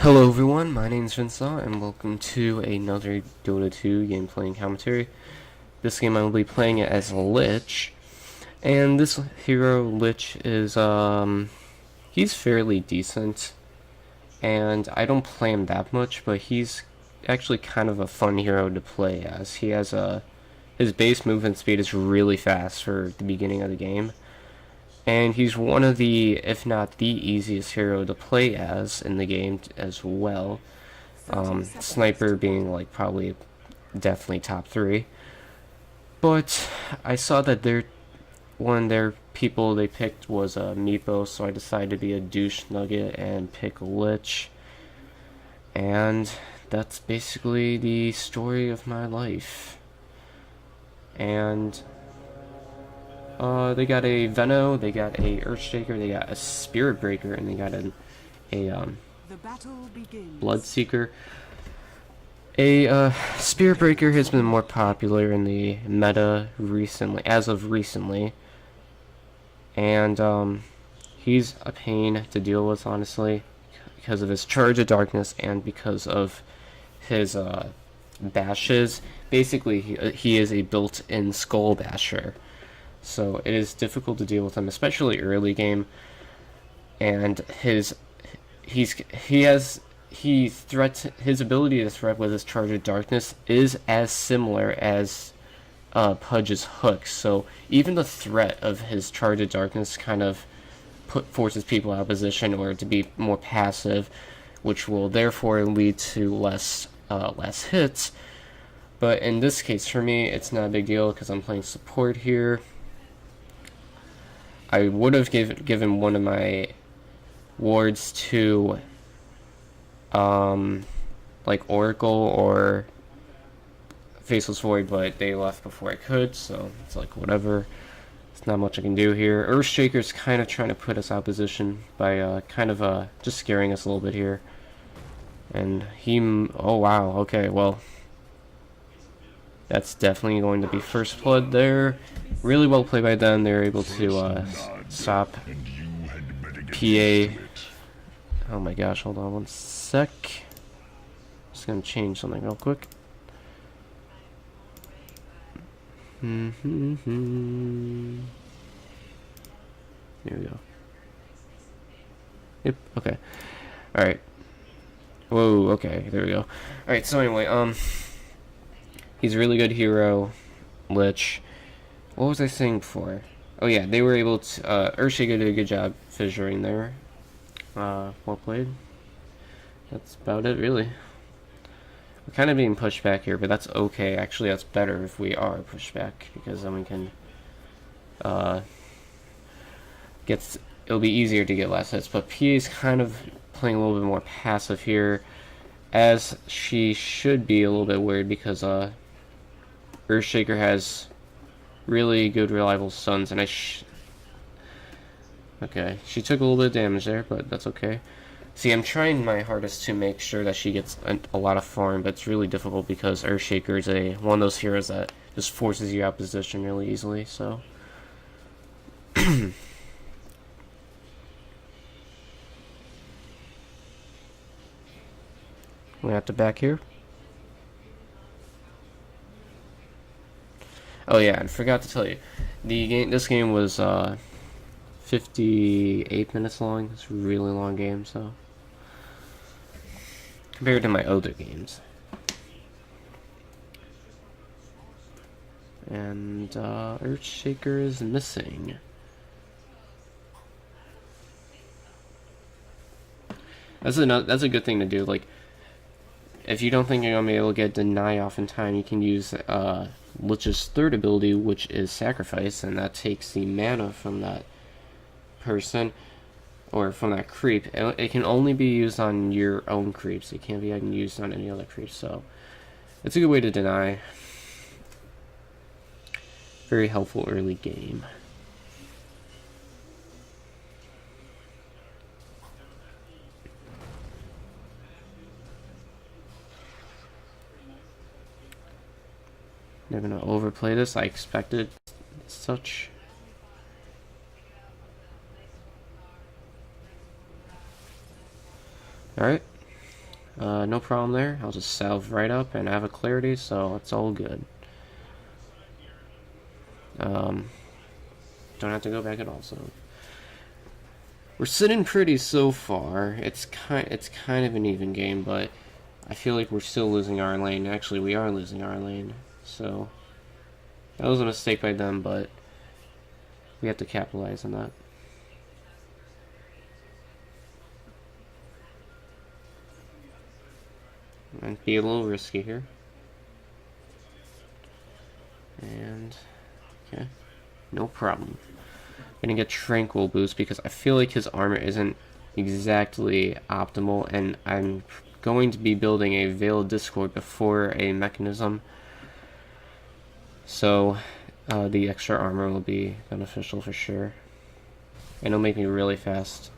Hello everyone, my name is Vincent and welcome to another Dota 2 gameplay and commentary. This game I will be playing it as Lich, and this hero, Lich, is, he's fairly decent, and I don't play him that much, but he's actually kind of a fun hero to play as. He has his base movement speed is really fast for the beginning of the game, and he's one of the, if not the easiest hero to play as in the game as well. Sniper being like probably definitely top 3. But I saw that one of their people they picked was a Meepo, so I decided to be a douche nugget and pick Lich. And that's basically the story of my life. And they got a Veno, they got a Earthshaker, they got a Spirit Breaker, and they got a Bloodseeker. A Spirit Breaker has been more popular in the meta recently, as of recently, and he's a pain to deal with, honestly, because of his Charge of Darkness and because of his bashes. Basically, he is a built-in Skull Basher, so it is difficult to deal with him, especially early game. And his ability to threat with his Charge of Darkness is as similar as Pudge's hook. So even the threat of his Charge of Darkness kind of forces people out of position or to be more passive, which will therefore lead to less hits. But in this case, for me, it's not a big deal because I'm playing support here. I would have given one of my wards to like Oracle or Faceless Void, but they left before I could, so it's like whatever. There's not much I can do here. Earthshaker's kind of trying to put us out of position by kind of just scaring us a little bit here. And oh wow, okay, well, that's definitely going to be first blood there. Really well played by them. They're able to stop PA. Oh my gosh, hold on one sec. Just gonna change something real quick. There we go. Yep, okay. Alright. Whoa, okay, there we go. Alright, so anyway, he's a really good hero, Lich. What was I saying before? Oh yeah, they were able to, Earthshaker did a good job fissuring there. Well played. That's about it, really. We're kind of being pushed back here, but that's okay. Actually, that's better if we are pushed back, because then we can, it'll be easier to get less hits. But PA is kind of playing a little bit more passive here, as she should be a little bit weird, because, Earthshaker has really good reliable stuns, and okay, she took a little bit of damage there, but that's okay. See, I'm trying my hardest to make sure that she gets a lot of farm, but it's really difficult because Earthshaker is one of those heroes that just forces you out of position really easily, so. We have to back here. Oh yeah, I forgot to tell you, this game was 58 minutes long. It's a really long game, so compared to my other games. And Earthshaker is missing. That's a good thing to do. Like, if you don't think you're gonna be able to get deny off in time, you can use Lich's third ability, which is Sacrifice, and that takes the mana from that person, or from that creep. It can only be used on your own creeps. It can't be used on any other creeps, so it's a good way to deny. Very helpful early game. They're gonna overplay this. I expected such. Alright. No problem there. I'll just salve right up and have a clarity, so it's all good. Don't have to go back at all, so we're sitting pretty so far. It's kind of an even game, but I feel like we're still losing our lane. Actually, we are losing our lane, so that was a mistake by them, but we have to capitalize on that. And be a little risky here. And okay, no problem. Gonna get Tranquil boost because I feel like his armor isn't exactly optimal, and I'm going to be building a Veil of Discord before a mechanism, so the extra armor will be beneficial for sure, and it'll make me really fast.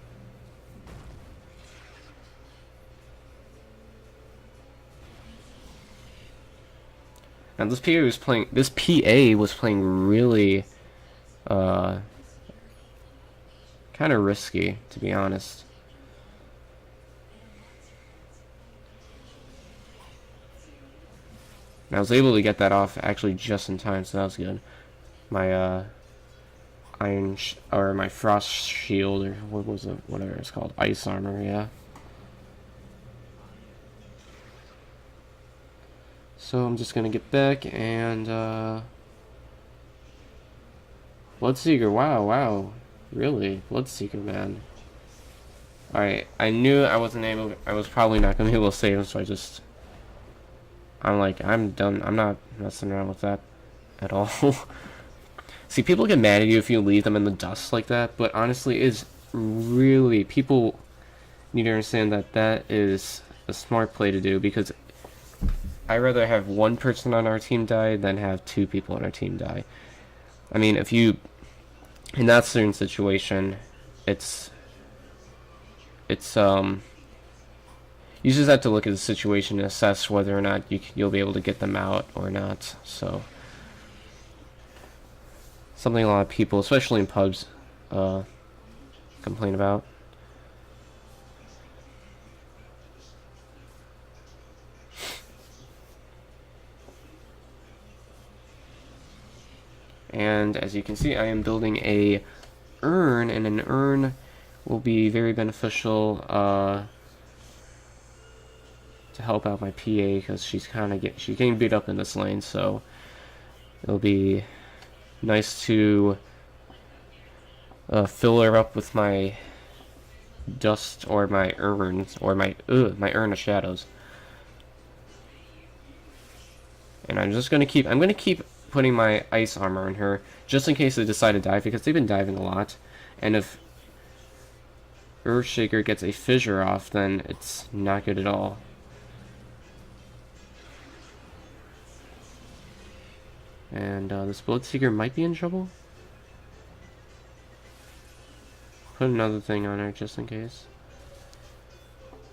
Now this PA was playing really kind of risky, to be honest. And I was able to get that off actually just in time, so that was good. My my frost shield, or what was it? Whatever it's called, ice armor, yeah. So I'm just gonna get back and Bloodseeker, wow. Really? Bloodseeker, man. Alright, I knew I was probably not gonna be able to save him, so I'm done. I'm not messing around with that at all. See, people get mad at you if you leave them in the dust like that, but honestly, people need to understand that that is a smart play to do, because I'd rather have one person on our team die than have two people on our team die. I mean, if you, in that certain situation, you just have to look at the situation and assess whether or not you'll be able to get them out or not. So, something a lot of people, especially in pubs, complain about. And as you can see, I am building a urn, and an urn will be very beneficial to help out my PA, because she's getting beat up in this lane, so it'll be nice to fill her up with my dust, or my urns, or my urn of shadows. And I'm gonna keep putting my ice armor on her, just in case they decide to dive, because they've been diving a lot. And if Earthshaker gets a fissure off, then it's not good at all. And this Bloodseeker might be in trouble. Put another thing on her just in case.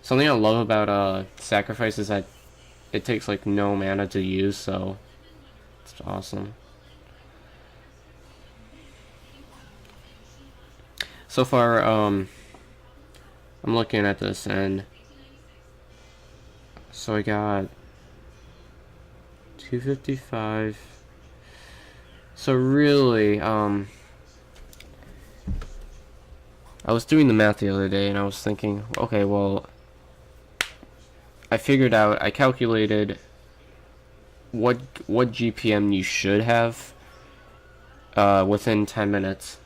Something I love about Sacrifice is that it takes like no mana to use, so it's awesome. So far, I'm looking at this, and so I got 255. So really, I was doing the math the other day, and I was thinking, okay, well, I calculated what GPM you should have within 10 minutes.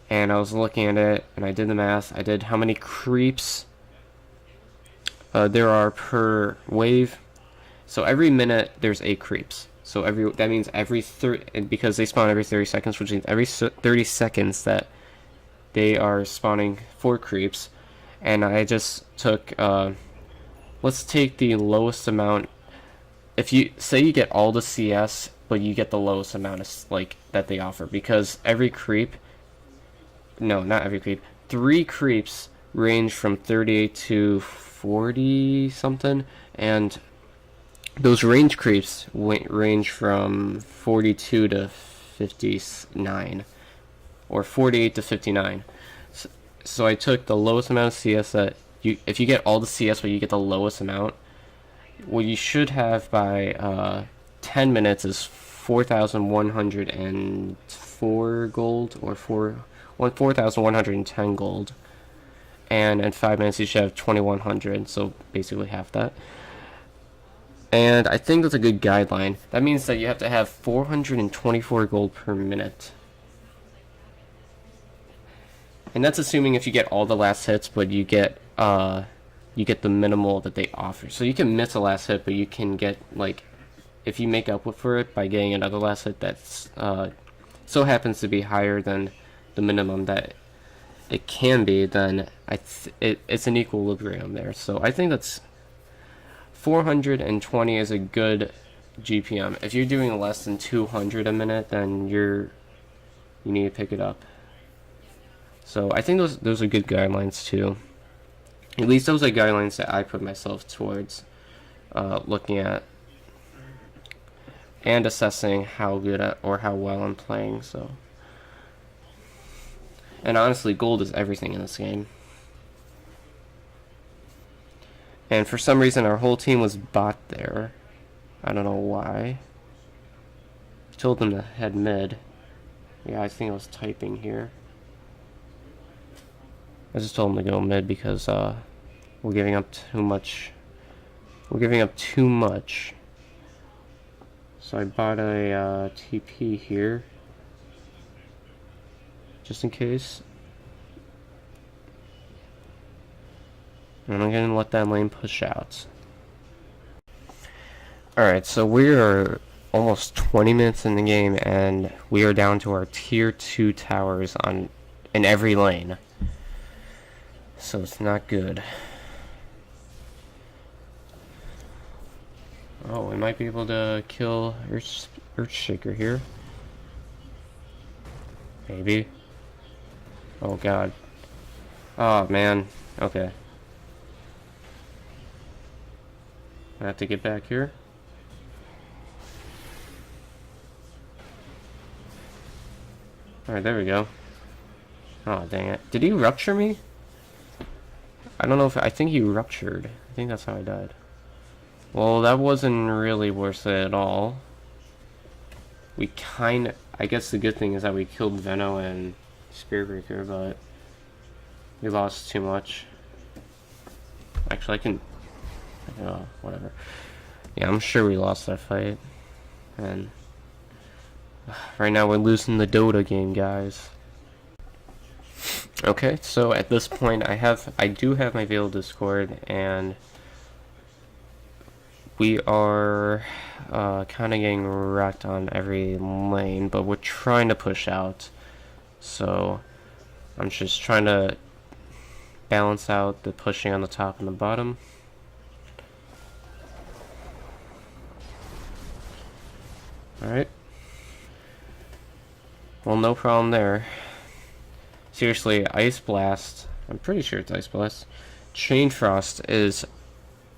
And I was looking at it, and I did the math. I did how many creeps there are per wave. So every minute there's 8 creeps. So that means because they spawn every 30 seconds, which means every 30 seconds that they are spawning 4 creeps. And I just took let's take the lowest amount. If you say you get all the CS, but you get the lowest amount of that they offer, because every creep. No, not every creep. 3 creeps range from 38 to 40 something, and those range creeps range from 42 to 59, or 48 to 59. So I took the lowest amount of CS that if you get all the CS but you get the lowest amount, what you should have by 10 minutes is 4,104 gold, or 4,110 gold, and in 5 minutes you should have 2,100, so basically half that. And I think that's a good guideline. That means that you have to have 424 gold per minute. And that's assuming if you get all the last hits, but you get the minimal that they offer. So you can miss a last hit, but you can get, like, if you make up for it by getting another last hit that's so happens to be higher than the minimum that it can be, then it's an equilibrium there. So I think that's 420 is a good GPM. If you're doing less than 200 a minute, then you need to pick it up. So I think those are good guidelines too. At least those are guidelines that I put myself towards looking at and assessing how good or how well I'm playing. So, and honestly, gold is everything in this game. And for some reason, our whole team was bot there. I don't know why. Told them to head mid. Yeah, I think I was typing here. I just told them to go mid because we're giving up too much. We're giving up too much. So I bought a TP here, just in case. And I'm gonna let that lane push out. Alright, so we are almost 20 minutes in the game, and we are down to our tier 2 towers in every lane. So it's not good. Oh, we might be able to kill Earthshaker here. Maybe. Oh god. Oh man. Okay. I have to get back here. Alright, there we go. Oh, dang it. Did he rupture me? I don't know if... I think he ruptured. I think that's how I died. Well, that wasn't really worth it at all. We kinda... I guess the good thing is that we killed Veno and Spearbreaker, but... we lost too much. Actually, I can... oh, whatever. Yeah, I'm sure we lost that fight. And... right now we're losing the Dota game, guys. Okay, so at this point I do have my Veil Discord, and we are kind of getting wrecked on every lane, but we're trying to push out. So I'm just trying to balance out the pushing on the top and the bottom. Alright. Well, no problem there. Seriously, Ice Blast, I'm pretty sure it's Ice Blast. Chain Frost is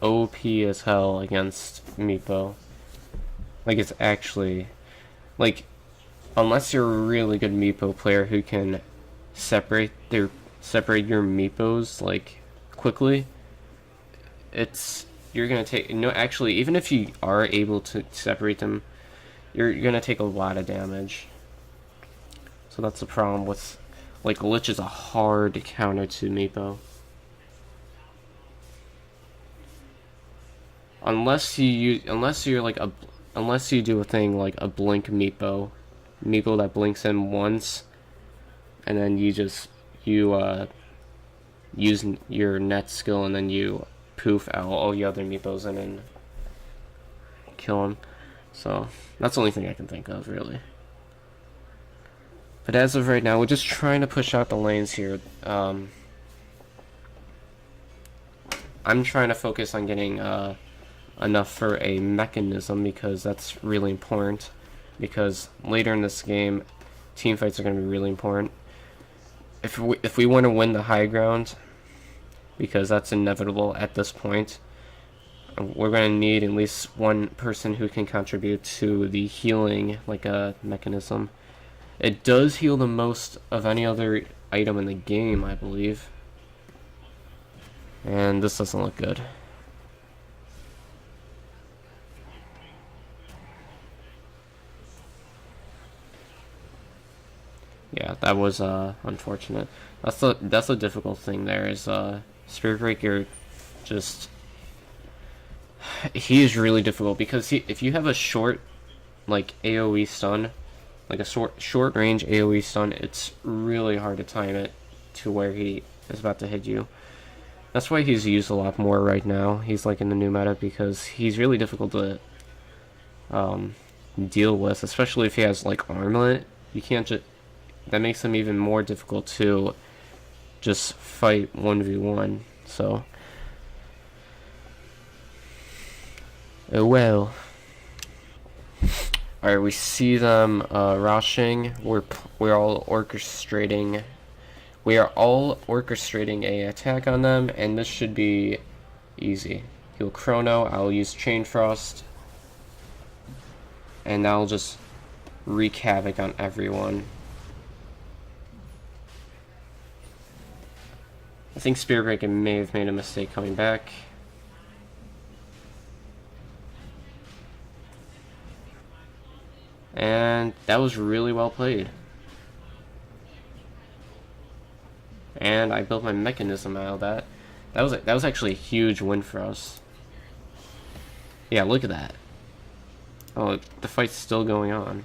OP as hell against Meepo. Like, it's actually... like, unless you're a really good Meepo player who can separate your Meepos, like, quickly, you're gonna take... no, actually, even if you are able to separate them, you're gonna take a lot of damage. So that's the problem with... like, Lich is a hard counter to Meepo. Unless you do a thing like a blink Meepo that blinks in once, and then you use your net skill, and then you poof out all the other Meepos in and kill him. So that's the only thing I can think of, really. But as of right now, we're just trying to push out the lanes here. I'm trying to focus on getting enough for a mechanism, because that's really important. Because later in this game, team fights are going to be really important. If we want to win the high ground, because that's inevitable at this point, we're going to need at least one person who can contribute to the healing, like a mechanism. It does heal the most of any other item in the game, I believe. And this doesn't look good. Yeah, that was unfortunate. That's the difficult thing there is Spirit Breaker just he is really difficult because if you have a short like AoE stun, like a short range AoE stun, it's really hard to time it to where he is about to hit you. That's why he's used a lot more right now. He's like in the new meta because he's really difficult to deal with, especially if he has like armlet. You can't just that makes him even more difficult to just fight 1v1. So oh well. Alright, we see them rushing. We're all orchestrating. We are all orchestrating a attack on them, and this should be easy. He'll Chrono. I'll use Chain Frost, and that'll just wreak havoc on everyone. I think Spirit Breaker may have made a mistake coming back. And that was really well played. And I built my mechanism out of that. That was actually a huge win for us. Yeah, look at that. Oh, the fight's still going on.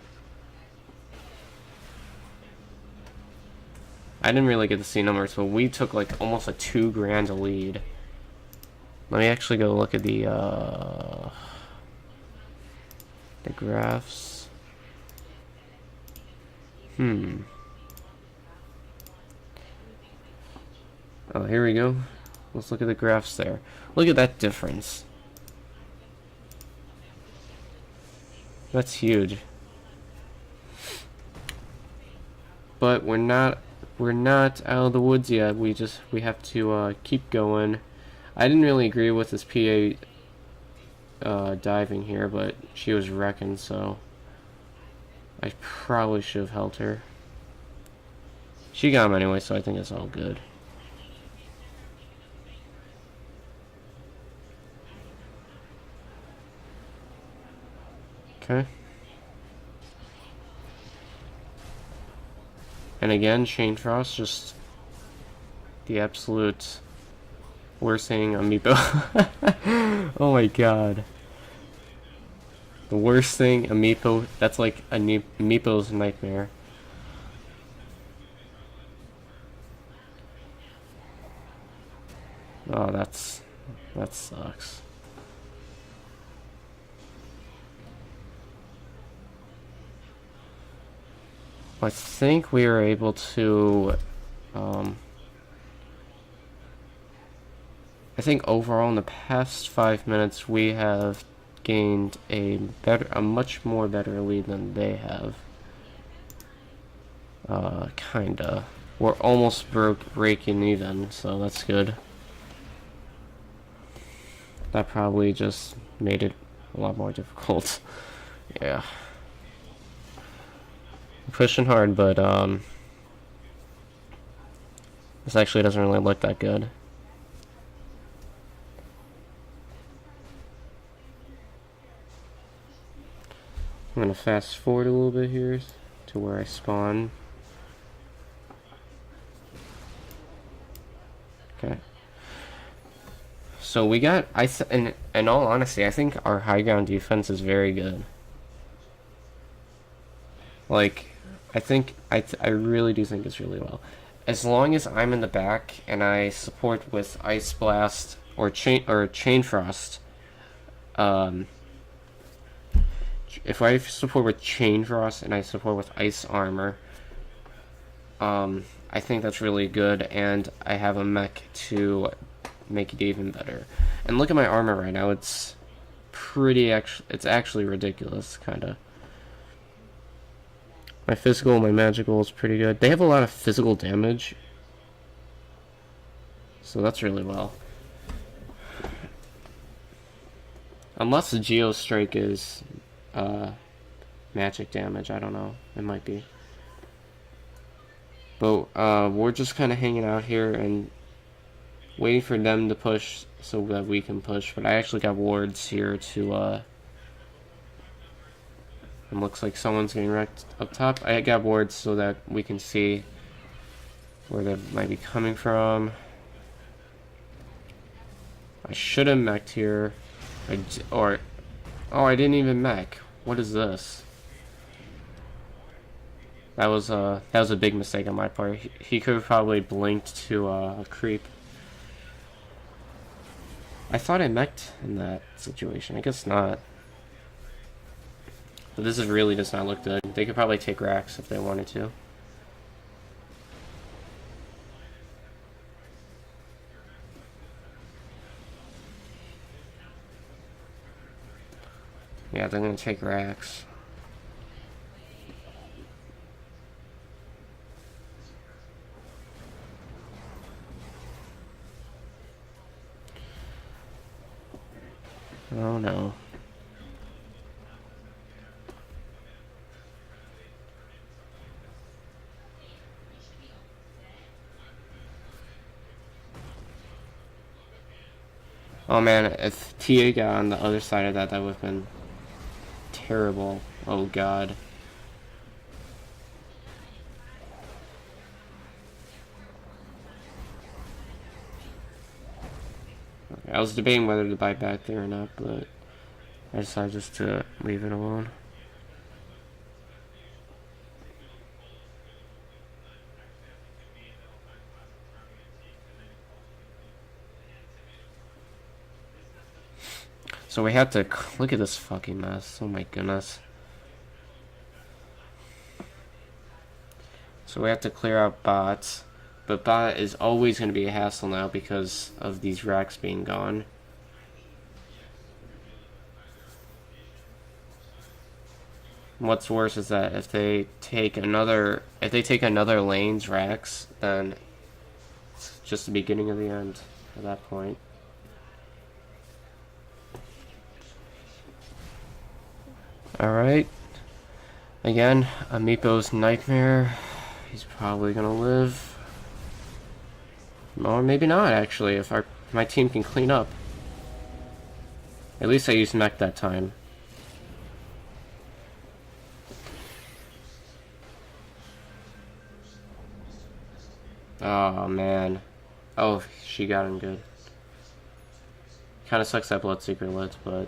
I didn't really get to see numbers, but we took like almost a 2 grand lead. Let me actually go look at the graphs. Oh, here we go. Let's look at the graphs there. Look at that difference. That's huge. But we're not out of the woods yet. We have to keep going. I didn't really agree with this P.A. Diving here, but she was wrecking, so I probably should have helped her. She got him anyway, so I think it's all good. Okay. And again, Chain Frost, just the absolute worst thing on Meepo. Oh my god. The worst thing, a Meepo, that's like a Meepo's nightmare. Oh, that sucks. I think we were able to, I think overall in the past 5 minutes we have gained a much more better lead than they have. Kinda. We're almost breaking even, so that's good. That probably just made it a lot more difficult. Yeah. Pushing hard, but this actually doesn't really look that good. I'm gonna fast forward a little bit here to where I spawn. Okay. So we got in all honesty, I think our high ground defense is very good. Like, I really do think it's really well. As long as I'm in the back and I support with Ice Blast or Chain Frost, if I support with Chain Frost and I support with Ice Armor, I think that's really good, and I have a mech to make it even better. And look at my armor right now; it's it's actually ridiculous, kinda. My physical, my magical is pretty good. They have a lot of physical damage, so that's really well. Unless the Geostrike is magic damage, I don't know. It might be. But we're just kind of hanging out here, and waiting for them to push so that we can push, but I actually got wards here to, it looks like someone's getting wrecked up top. I got wards so that we can see where they might be coming from. I should have mech'd here. Oh, I didn't even mech. What is this? That was a big mistake on my part. He could have probably blinked to a creep. I thought I mech'd in that situation. I guess not. But this really does not look good. They could probably take racks if they wanted to. Yeah, they're gonna take racks. Oh no. Oh man, if TA got on the other side of that, that would have been terrible. Oh god. Okay, I was debating whether to buy back there or not, but I decided just to leave it alone. So we had to look at this fucking mess. Oh my goodness. So we have to clear out bots, but bot is always going to be a hassle now because of these racks being gone. What's worse is that if they take another lane's racks, then it's just the beginning of the end at that point. Alright. Again, Amiibo's nightmare. He's probably gonna live. Or maybe not, actually, if my team can clean up. At least I used mech that time. Oh, man. Oh, she got him good. Kinda sucks that Bloodseeker lit, but...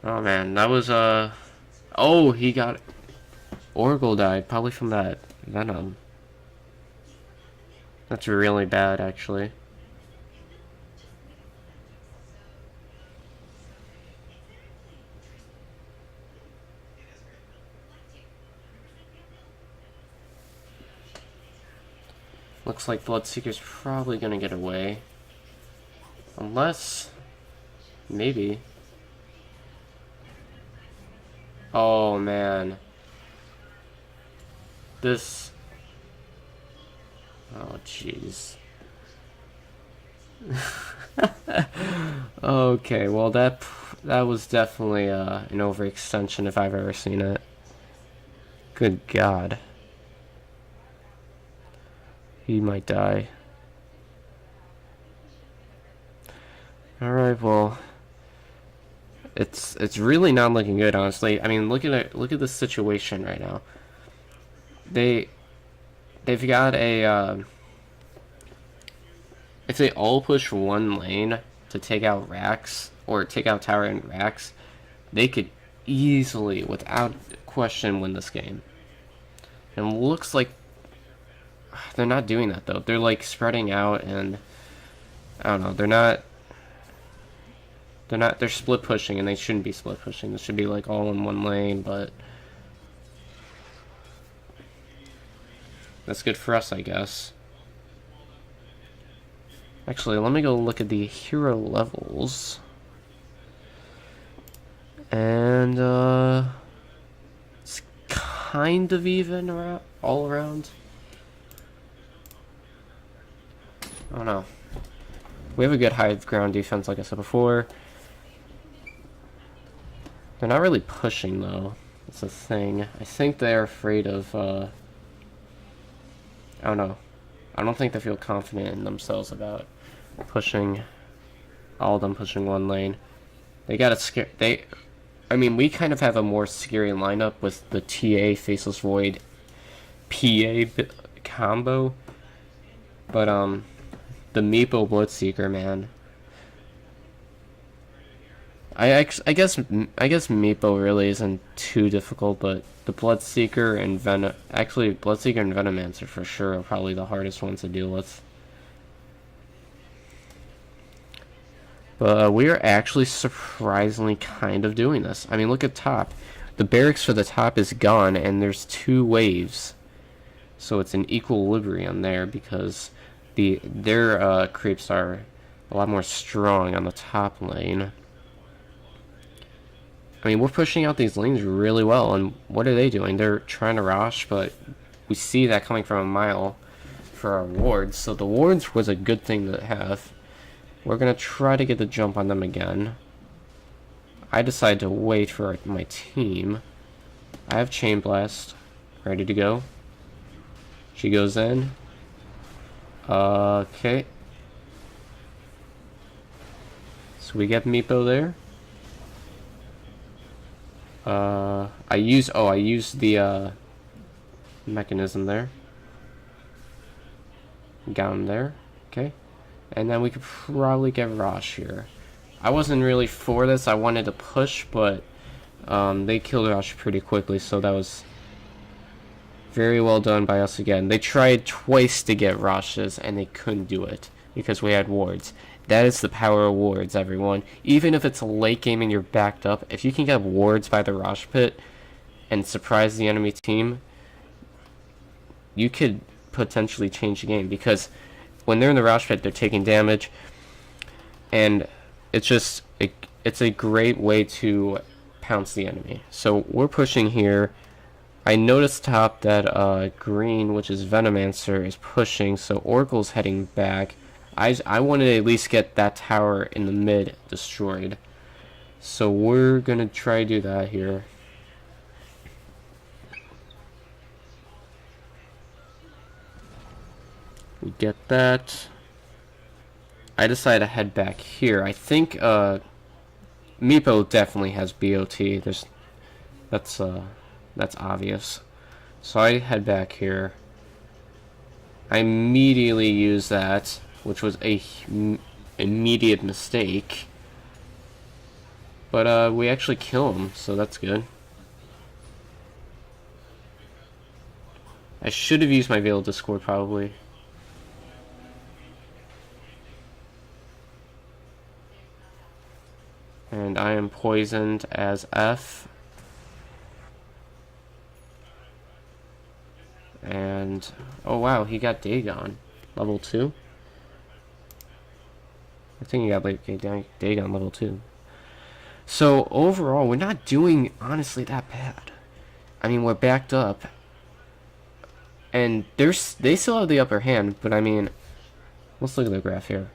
Oh man, that was oh, he got Oracle died, probably from that Venom. That's really bad, actually. Looks like Bloodseeker's probably gonna get away. Unless... maybe. Oh man. This... oh jeez. Okay, well that was definitely an overextension if I've ever seen it. Good God. He might die. Alright, well... It's really not looking good, honestly. I mean, look at this situation right now. They've got a if they all push one lane to take out racks or take out tower and racks, they could easily, without question, win this game. And it looks like they're not doing that though. They're like spreading out, and I don't know. They're split pushing, and they shouldn't be split pushing. This should be like all in one lane, but that's good for us, I guess. Actually, let me go look at the hero levels. And it's kind of even all around. I don't know. We have a good high ground defense, like I said before. They're not really pushing, though. That's the thing. I think they're afraid of I don't know. I don't think they feel confident in themselves about pushing, all of them pushing one lane. They got to scare. I mean, we kind of have a more scary lineup with the TA Faceless Void PA combo, but the Meepo Bloodseeker, man. I guess Meepo really isn't too difficult, but the Bloodseeker and Bloodseeker and Venomancer for sure are probably the hardest ones to deal with. But we are actually surprisingly kind of doing this. I mean, look at top. The barracks for the top is gone, and there's 2 waves. So it's an equilibrium there because their creeps are a lot more strong on the top lane. I mean, we're pushing out these lanes really well, and what are they doing? They're trying to rush, but we see that coming from a mile for our wards. So the wards was a good thing to have. We're going to try to get the jump on them again. I decide to wait for my team. I have Chain Blast ready to go. She goes in. Okay. So we get Meepo there. I use the mechanism there. Got him there. Okay. And then we could probably get Rosh here. I wasn't really for this. I wanted to push, but they killed Rosh pretty quickly, so that was very well done by us again. They tried twice to get Roshes, and they couldn't do it because we had wards. That is the power of wards, everyone. Even if it's a late game and you're backed up, if you can get wards by the Rosh pit and surprise the enemy team, you could potentially change the game, because when they're in the Rosh pit, they're taking damage, and it's a great way to pounce the enemy. So we're pushing here. I noticed top that green, which is Venomancer, is pushing, so Oracle's heading back. I wanted to at least get that tower in the mid destroyed. So we're going to try to do that here. We get that. I decided to head back here. I think Meepo definitely has BOT. That's obvious. So I head back here. I immediately use that, which was a immediate mistake. But we actually kill him, so that's good. I should have used my Veil of Discord probably. And I am poisoned as F. And oh wow, he got Dagon level 2. I think he got like Dagon level 2. So overall, we're not doing honestly that bad. I mean, we're backed up, and they still have the upper hand. But I mean, let's look at the graph here.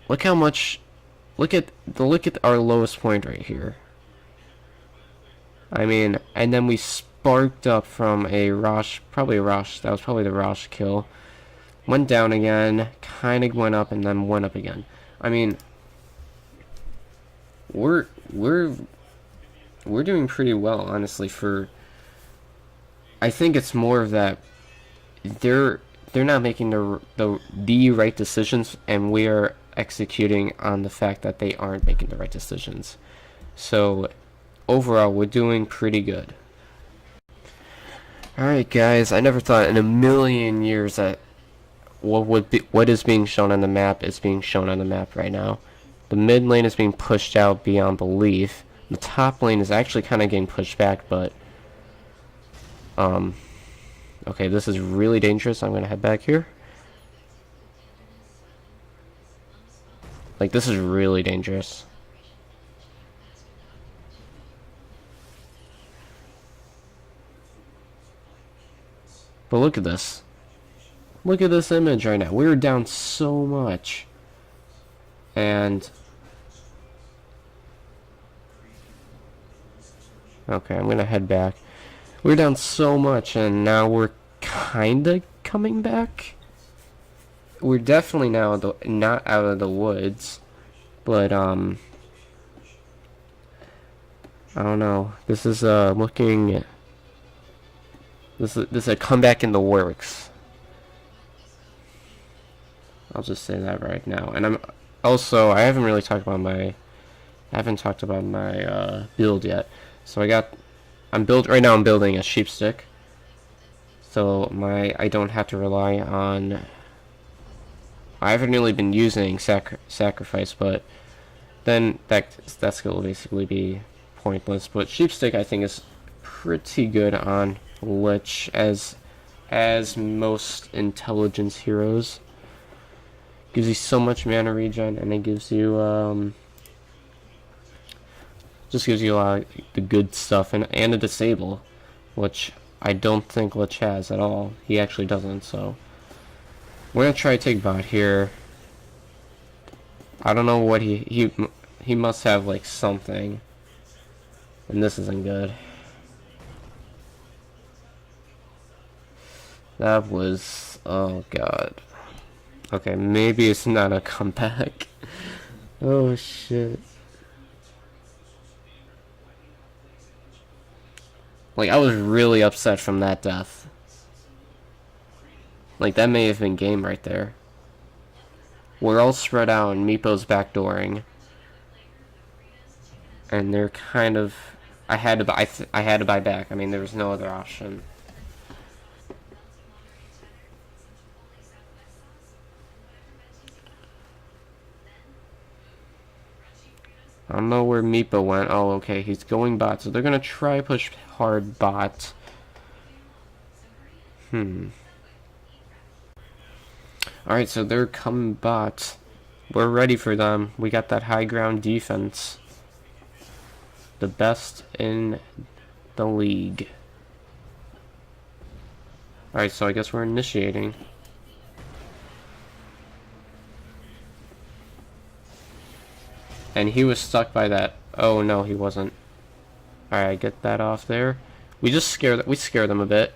Look how much. Look at our lowest point right here. I mean, and then we sparked up from a Rosh, probably a Rosh. That was probably the Rosh kill. Went down again, kind of went up, and then went up again. I mean, we're doing pretty well, honestly. For I think it's more of that they're not making the right decisions, and we are executing on the fact that they aren't making the right decisions. So overall, we're doing pretty good. Alright guys, I never thought in a million years that what is being shown on the map is being shown on the map right now. The mid lane is being pushed out beyond belief. The top lane is actually kind of getting pushed back, but okay, this is really dangerous. I'm gonna head back here. Like, this is really dangerous. But look at this. Look at this image right now. We're down so much. And okay, I'm gonna head back. We're down so much, and now we're kinda coming back. We're definitely now not out of the woods, but I don't know. This is looking. This is a comeback in the works. I'll just say that right now. And I haven't really talked about my build yet. So I'm building a sheepstick. So I don't have to rely on. I haven't really been using sacrifice, but then that skill will basically be pointless. But sheepstick I think is pretty good on Lich as most intelligence heroes. Gives you so much mana regen, and it gives you just gives you a lot of the good stuff, and a disable, which I don't think Lich has at all. He actually doesn't. So we're gonna try to take bot here. I don't know what he must have like something, and this isn't good. That was, oh god. Okay, maybe it's not a comeback. Oh shit. Like, I was really upset from that death. Like, that may have been game right there. We're all spread out and Meepo's backdooring. And they're kind of... I had to buy back. I mean, there was no other option. I don't know where Meepo went. Oh, okay, he's going bot, so they're gonna try push hard bot. Alright, so they're coming bot. We're ready for them. We got that high ground defense. The best in the league. Alright, so I guess we're initiating. And he was stuck by that. Oh no, he wasn't. Alright, get that off there. We scare them a bit.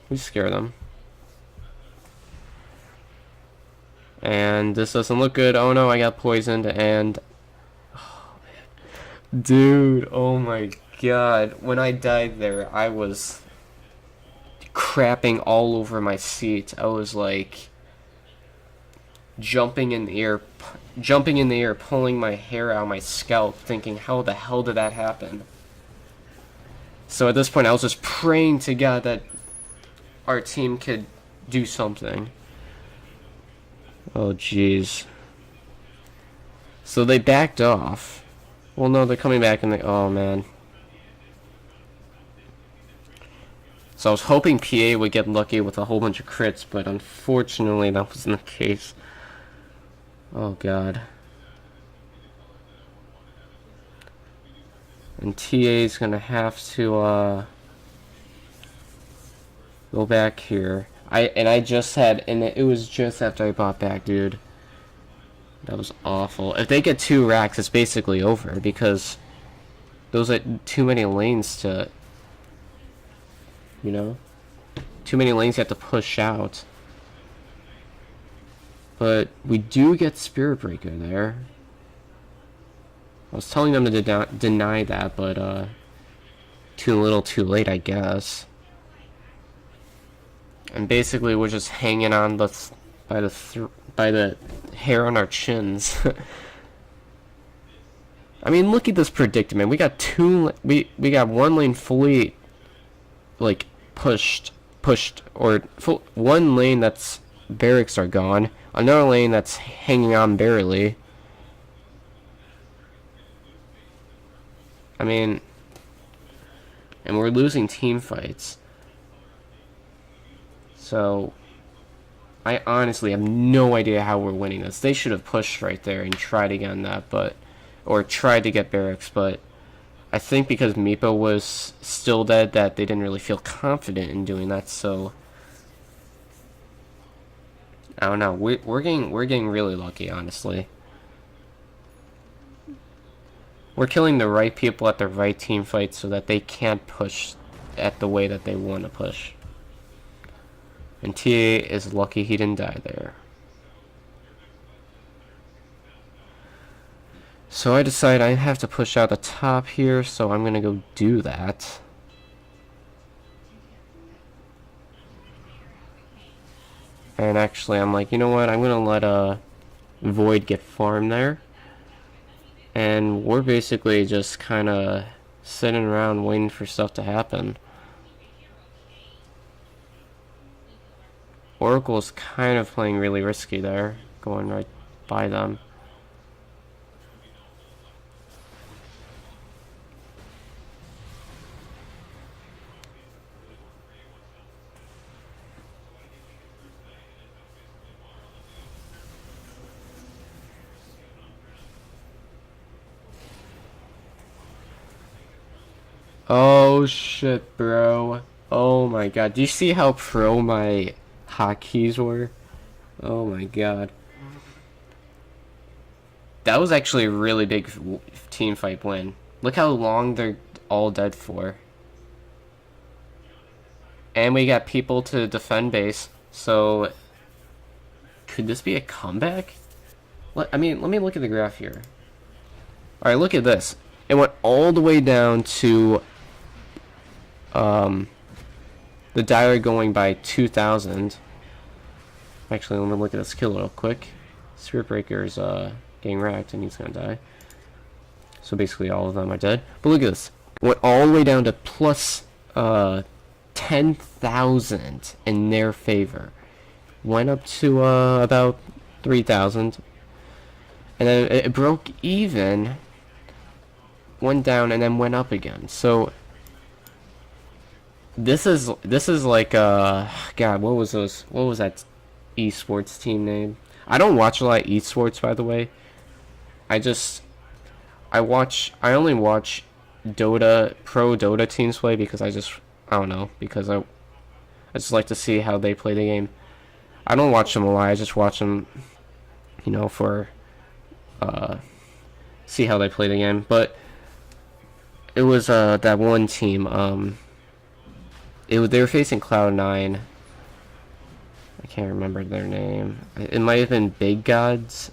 We scare them. And this doesn't look good. Oh no, I got poisoned and... Oh, man. Dude, oh my god. When I died there, I was crapping all over my seat. I was like jumping in the air, pulling my hair out of my scalp, thinking, how the hell did that happen? So at this point, I was just praying to God that our team could do something. Oh, jeez. So they backed off. Well, no, they're coming back and oh, man. So I was hoping PA would get lucky with a whole bunch of crits, but unfortunately that wasn't the case. Oh, God. And TA's gonna have to, go back here. And it was just after I bought back, dude. That was awful. If they get 2 racks, it's basically over, because those are too many lanes to, you know? Too many lanes you have to push out. But we do get Spirit Breaker there. I was telling them to deny that, but too little too late, I guess. And basically we're just hanging on by the hair on our chins. I mean, look at this predicament. We got we got one lane fully like pushed, or one lane that's barracks are gone, another lane that's hanging on barely. I mean, and we're losing team fights. So I honestly have no idea how we're winning this. They should have pushed right there and tried again that, or tried to get barracks, but I think because Meepo was still dead that they didn't really feel confident in doing that, so I don't know. We're getting really lucky, honestly. We're killing the right people at the right team fight so that they can't push at the way that they want to push. And TA is lucky he didn't die there. So I decide I have to push out the top here, so I'm gonna go do that. And actually I'm like, you know what, I'm gonna let Void get farmed there. And we're basically just kinda sitting around waiting for stuff to happen. Oracle's kind of playing really risky there, going right by them. Oh shit, bro. Oh my god. Do you see how pro my hotkeys were? Oh my god. That was actually a really big team fight win. Look how long they're all dead for. And we got people to defend base. So, could this be a comeback? I mean, let me look at the graph here. Alright, look at this. It went all the way down to the Dire going by 2,000. Actually, let me look at this kill real quick. Spirit Breaker's getting wrecked and he's gonna die. So basically all of them are dead. But look at this. It went all the way down to plus 10,000 in their favor. Went up to about 3,000. And then it broke even. Went down and then went up again. So this is like god, what was that esports team name? I don't watch a lot of esports, by the way. I only watch Dota, pro Dota teams play because I don't know, because I just like to see how they play the game. I don't watch them a lot, I just watch them, you know, for see how they play the game. But it was that one team, they were facing Cloud9. I can't remember their name. It might have been Big Gods.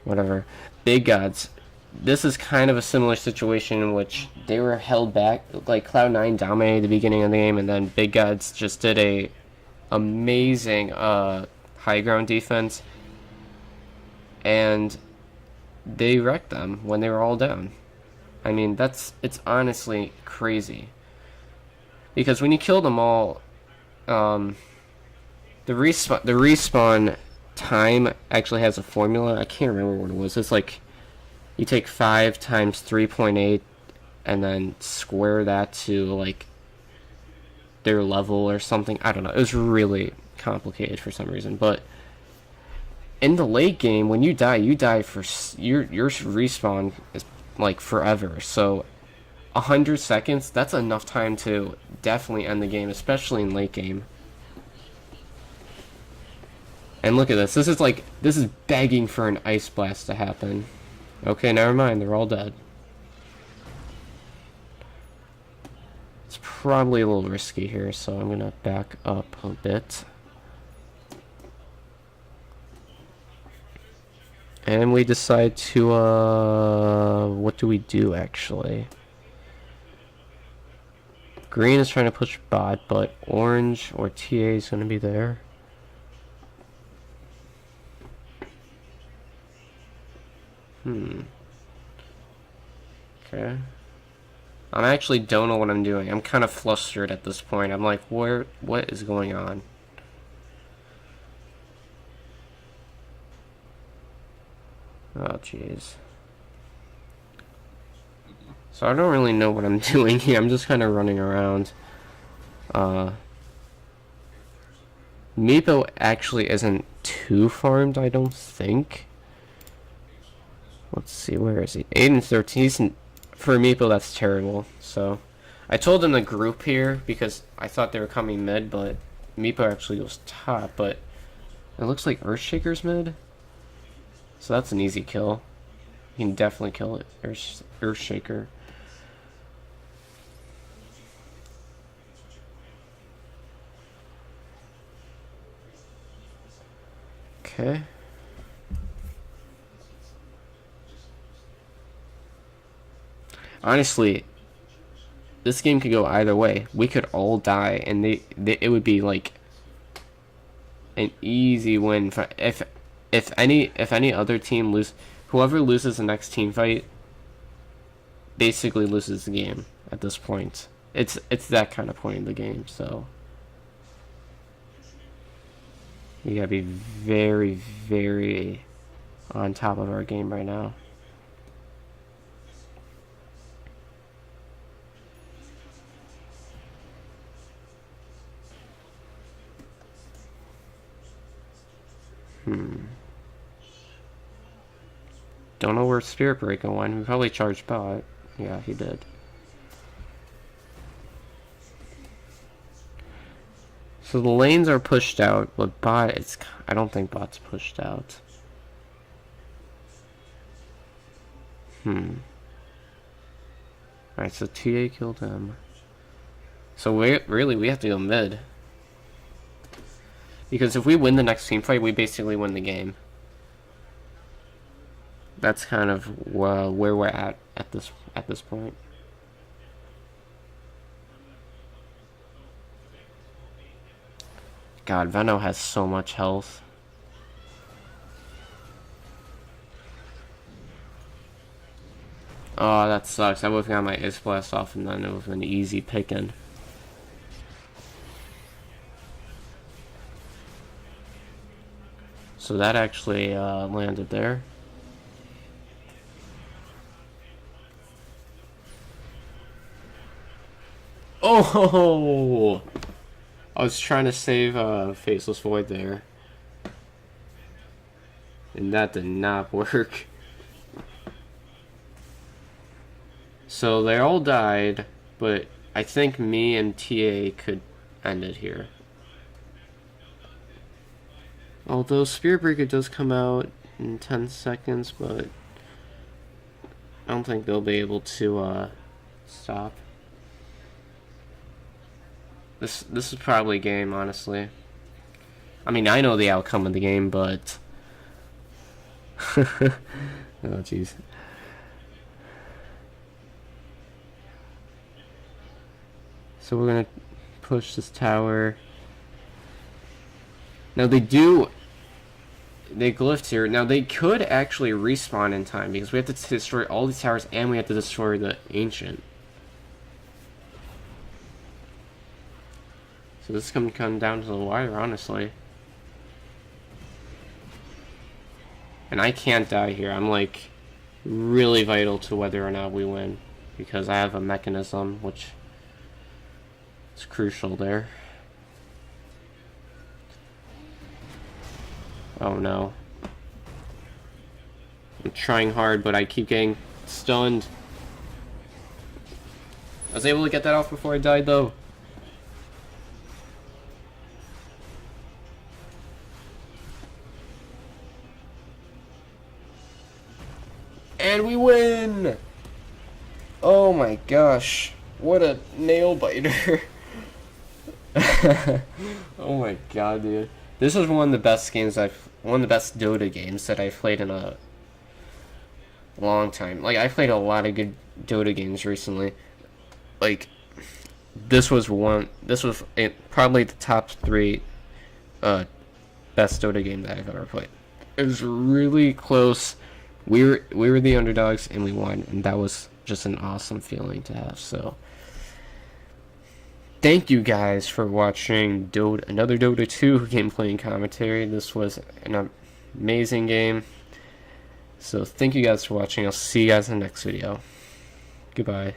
Whatever. Big Gods. This is kind of a similar situation in which they were held back. Like, Cloud9 dominated the beginning of the game, and then Big Gods just did a amazing high ground defense. And they wrecked them when they were all down. I mean, it's honestly crazy. Because when you kill them all, the respawn time actually has a formula. I can't remember what it was. It's like you take 5 times 3.8 and then square that to like their level or something. I don't know. It was really complicated for some reason. But in the late game, when you die for your respawn is like forever. So 100 seconds, that's enough time to definitely end the game, especially in late game. And look at this. This is begging for an ice blast to happen. Okay, never mind. They're all dead. It's probably a little risky here, so I'm gonna back up a bit. And we decide to what do we do actually? Green is trying to push bot, but orange or TA is going to be there. Okay. I actually don't know what I'm doing. I'm kind of flustered at this point. I'm like, what is going on? Oh, jeez. So I don't really know what I'm doing here. I'm just kind of running around. Meepo actually isn't too farmed, I don't think. Let's see, where is he? 8 and 13. For Meepo, that's terrible. So I told him to group here because I thought they were coming mid, but Meepo actually goes top. But it looks like Earthshaker's mid. So that's an easy kill. You can definitely kill it. Earthshaker. Okay. Honestly, this game could go either way. We could all die, and it would be like an easy win for if any other team whoever loses the next team fight basically loses the game at this point. It's that kind of point in the game, so we gotta be very, very on top of our game right now. Don't know where Spirit Breaker went. He probably charged bot. Yeah, he did. So the lanes are pushed out, but bot, I don't think bot's pushed out. Alright, so TA killed him. So we have to go mid. Because if we win the next team fight, we basically win the game. That's kind of where we're at this point. God, Veno has so much health. Oh, that sucks. I would have got my Ice Blast off and then it would have been easy picking. So that actually landed there. Oh! I was trying to save Faceless Void there. And that did not work. So they all died, but I think me and TA could end it here. Although Spirit Breaker does come out in 10 seconds, but I don't think they'll be able to stop. This is probably a game, honestly. I mean, I know the outcome of the game, but oh jeez. So we're gonna push this tower. Now they glyphed here. Now they could actually respawn in time because we have to destroy all these towers and we have to destroy the ancient. So this is gonna come down to the wire, honestly. And I can't die here. I'm like really vital to whether or not we win because I have a mechanism which is crucial there. Oh no. I'm trying hard, but I keep getting stunned. I was able to get that off before I died though. And we win! Oh my gosh. What a nail biter. Oh my god, dude. This is one of the best Dota games that I've played in a long time. Like, I've played a lot of good Dota games recently. Like, this was probably the top 3 best Dota game that I've ever played. It was really close. We were the underdogs and we won, and that was just an awesome feeling to have. So thank you guys for watching another Dota 2 gameplay and commentary. This was an amazing game. So thank you guys for watching. I'll see you guys in the next video. Goodbye.